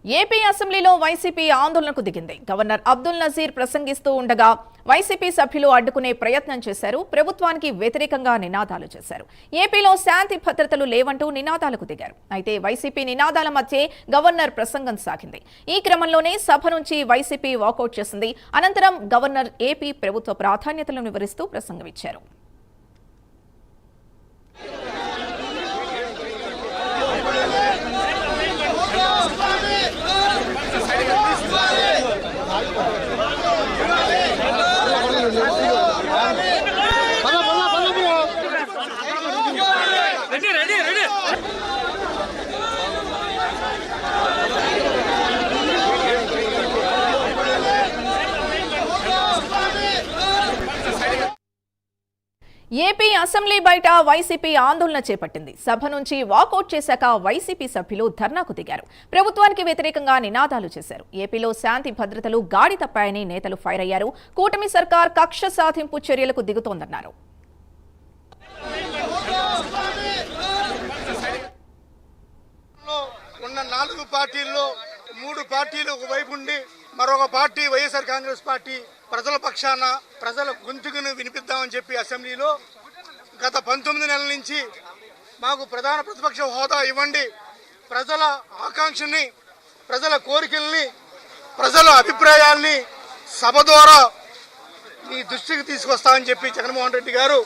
AP అసెంబ్లీలో YCP ఆందోళనకు దిగింది. గవర్నర్ అబ్దుల్ నజీర్ ప్రసంగిస్తూ ఉండగా వైసీపీ సభ్యులు అడ్డుకునే ప్రయత్నం చేశారు. ప్రభుత్వానికి వ్యతిరేకంగా నినాదాలు చేశారు. ఏపీలో శాంతి భద్రతలు లేవంటూ నినాదాలకు దిగారు. అయితే వైసీపీ నినాదాల మధ్య గవర్నర్ ప్రసంగం సాగింది. ఈ క్రమంలోనే సభ నుంచి వైసీపీ వాకౌట్ చేసింది. అనంతరం గవర్నర్ ఏపీ ప్రభుత్వ ప్రాధాన్యతలను వివరిస్తూ ప్రసంగమిచ్చారు. ఏపీ అసెంబ్లీ బయట వైసీపీ ఆందోళన చేపట్టింది. సభ నుంచి వాకౌట్ చేశాక వైసీపీ సభ్యులు ధర్నాకు దిగారు. ప్రభుత్వానికి వ్యతిరేకంగా నినాదాలు చేశారు. ఏపీలో శాంతి భద్రతలు గాడి తప్పాయని నేతలు ఫైర్ అయ్యారు. కూటమి సర్కార్ కక్ష సాధింపు చర్యలకు దిగుతోందన్నారు. ఉన్న 4 పార్టీల్లో 3 పార్టీలు ఒకవైపు ఉండి మరొక పార్టీ వైఎస్ఆర్ కాంగ్రెస్ పార్టీ ప్రజల పక్షాన ప్రజల గొంతుకును వినిపిద్దామని చెప్పి అసెంబ్లీలో గత 19 నెలల నుంచి మాకు ప్రధాన ప్రతిపక్ష హోదా ఇవ్వండి, ప్రజల ఆకాంక్షల్ని, ప్రజల కోరికల్ని, ప్రజల అభిప్రాయాల్ని సభ ద్వారా మీ దృష్టికి తీసుకొస్తామని చెప్పి జగన్మోహన్ రెడ్డి గారు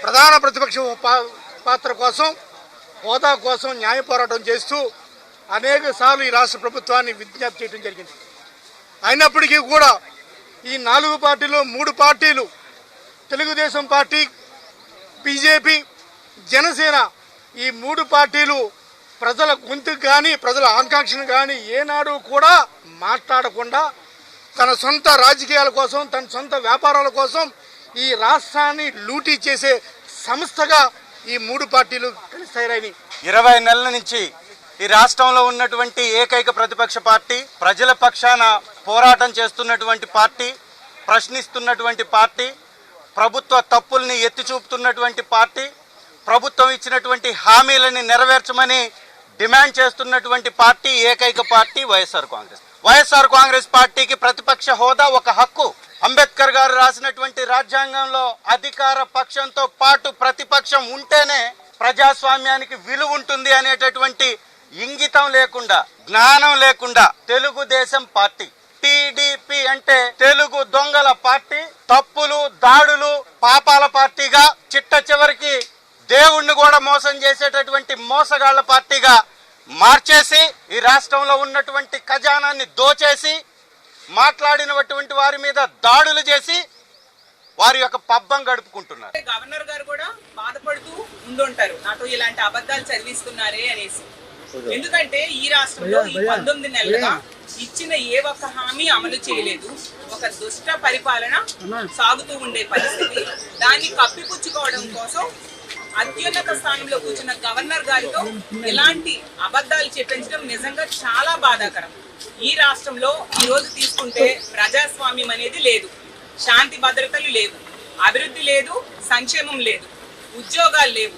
ప్రధాన ప్రతిపక్ష పాత్ర కోసం, హోదా కోసం న్యాయ పోరాటం చేస్తూ అనేక సార్లు ఈ రాష్ట్ర ప్రభుత్వాన్ని విజ్ఞప్తి చేయడం జరిగింది. అయినప్పటికీ కూడా ఈ 4 పార్టీలు 3 పార్టీలు తెలుగుదేశం పార్టీ, బీజేపీ, జనసేన ఈ 3 పార్టీలు ప్రజల గొంతుకు కానీ ప్రజల ఆకాంక్షను కానీ ఏనాడు కూడా మాట్లాడకుండా తన సొంత రాజకీయాల కోసం, తన సొంత వ్యాపారాల కోసం ఈ రాష్ట్రాన్ని లూటీ చేసే సంస్థగా ఈ 3 పార్టీలు కలిసి తయారైనవి. 20 నెలల నుంచి ఈ రాష్ట్రంలో ఉన్నటువంటి ఏకైక ప్రతిపక్ష పార్టీ, ప్రజల పక్షాన పోరాటం చేస్తున్నటువంటి పార్టీ, ప్రశ్నిస్తున్నటువంటి పార్టీ, ప్రభుత్వ తప్పుల్ని ఎత్తి చూపుతున్నటువంటి పార్టీ, ప్రభుత్వం ఇచ్చినటువంటి హామీలని నెరవేర్చమని డిమాండ్ చేస్తున్నటువంటి పార్టీ ఏకైక పార్టీ వైఎస్ఆర్ కాంగ్రెస్. వైఎస్ఆర్ కాంగ్రెస్ పార్టీకి ప్రతిపక్ష హోదా ఒక హక్కు. అంబేద్కర్ గారు రాసినటువంటి రాజ్యాంగంలో అధికార పక్షంతో పాటు ప్రతిపక్షం ఉంటేనే ప్రజాస్వామ్యానికి విలువ ఉంటుంది అనేటటువంటి ఇంగితం లేకుండా, జ్ఞానం లేకుండా తెలుగుదేశం పార్టీ, టీడీపీ అంటే తెలుగు దొంగల పార్టీ, తప్పులు, దాడులు, పాపాల పార్టీగా, చిట్ట చివరికి దేవుణ్ణి కూడా మోసం చేసేటటువంటి మోసగాళ్ల పార్టీగా మార్చేసి ఈ రాష్ట్రంలో ఉన్నటువంటి ఖజానాన్ని దోచేసి మాట్లాడినటువంటి వారి మీద దాడులు చేసి వారి యొక్క పబ్బం గడుపుకుంటున్నారు. గవర్నర్ గారు కూడా బాధపడుతూ ఉండుంటారు, నాతో ఇలాంటి అబద్ధాలు చదివిస్తున్నారే అనేసి. ఎందుకంటే ఈ రాష్ట్రంలో ఈ 19 నెలలుగా ఇచ్చిన ఏ ఒక్క హామీ అమలు చేయలేదు. ఒక దుష్ట పరిపాలన సాగుతూ ఉండే పరిస్థితి. దాన్ని కప్పిపుచ్చుకోవడం కోసం అత్యున్నత స్థానంలో కూర్చున్న గవర్నర్ గారితో ఇలాంటి అబద్ధాలు చెప్పించడం నిజంగా చాలా బాధాకరం. ఈ రాష్ట్రంలో ఈ రోజు తీసుకుంటే ప్రజాస్వామ్యం అనేది లేదు, శాంతి భద్రతలు లేవు, అభివృద్ధి లేదు, సంక్షేమం లేదు, ఉద్యోగాలు లేవు.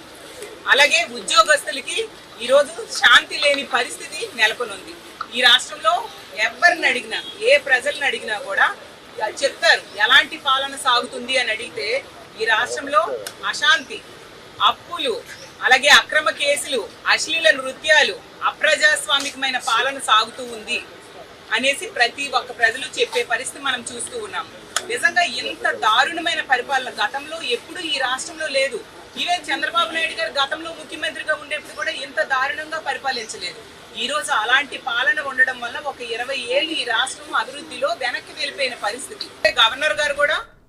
అలాగే ఉద్యోగస్తులకి ఈరోజు శాంతి లేని పరిస్థితి నెలకొనుంది. ఈ రాష్ట్రంలో ఎవరిని అడిగినా, ఏ ప్రజలను అడిగినా కూడా చెప్తారు ఎలాంటి పాలన సాగుతుంది అని అడిగితే ఈ రాష్ట్రంలో అశాంతి, అప్పులు, అలాగే అక్రమ కేసులు, అశ్లీల నృత్యాలు, అప్రజాస్వామికమైన పాలన సాగుతూ ఉంది అనేసి ప్రతి ఒక్క ప్రజలు చెప్పే పరిస్థితి మనం చూస్తూ ఉన్నాం. నిజంగా ఇంత దారుణమైన పరిపాలన గతంలో ఎప్పుడు ఈ రాష్ట్రంలో లేదు. ఈవెన్ చంద్రబాబు నాయుడు గారు గతంలో ముఖ్యమంత్రిగా ఉండేప్పుడు కూడా ఇంత దారుణంగా పరిపాలించలేదు. ఈ రోజు అలాంటి పాలన ఉండడం వల్ల ఒక 20 ఏళ్ళు ఈ రాష్ట్రం అభివృద్ధిలో వెనక్కి వెళ్ళిపోయిన పరిస్థితి. గవర్నర్ గారు కూడా